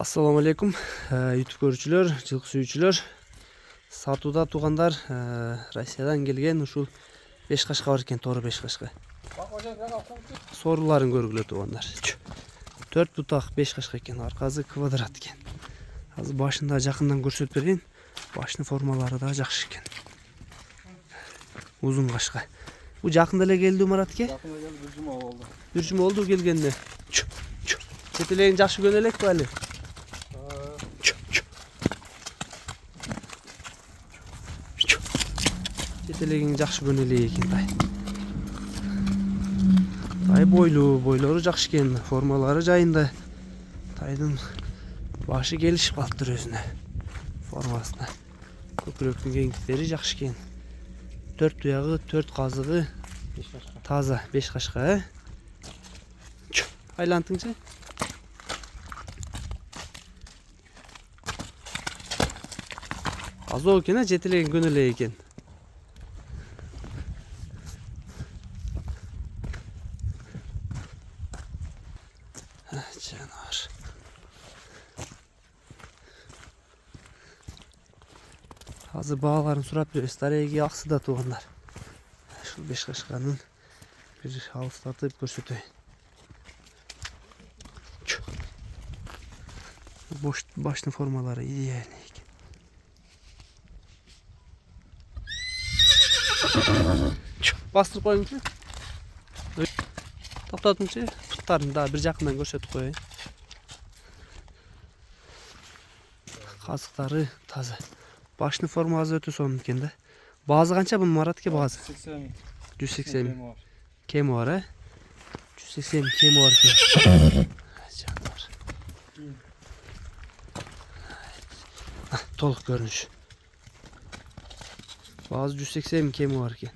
Assalamu alaikum YouTube görүүчүлөр, жылкы сүйүүчүлөр. Сатууда туугандар Россиядан келген ушул 5 кашка бар экен, тору 5 кашка. Сооруларын көргүлө туугандар. 4 бутак 5 кашка экен, аркасы квадрат экен. Азыр башында жакындан көрсөтүп берейин. Башынын формалары да жакшы экен. Узун кашка. Бу жакында эле келди Маратке? Жакында келди, бир жума болду. Бир жума болду келгенине. Четелегин жакшы көнө элекпи али? Жетелегин жакшы көнөлөй экен тай. Тай бойлору жакшы экен, формалары жайында. Тайдын башы келишип калыптыр өзүнө. Формасына. Көкүрөктүн кеңдиктери жакшы экен. 4 туягы, 4 казыгы, 5 кашка. Таза 5 кашка, Айлантыңчы? Азоо экен, жетелеген көнөлөй экен. Жанар. Азыр бааларын сурап беребиз. Тареги аксыда туугандар. Ушул 5 кашканын бир алыстатып көрсөтөйүн. Башынын формалары идеальный экен. Бастырып коюңчу. Токтотуңчу. Буттарын да бир жакындан көрсөтүп коеюн. Казыктары таза. Башынын формасы өтө сонун экен да. Баазы канча бунун Маратке баазы? 180. 180. Кеми бар, 180 кеми бар экен. Жанар. Толук көрүнүш. Баазы 180 кеми бар экен.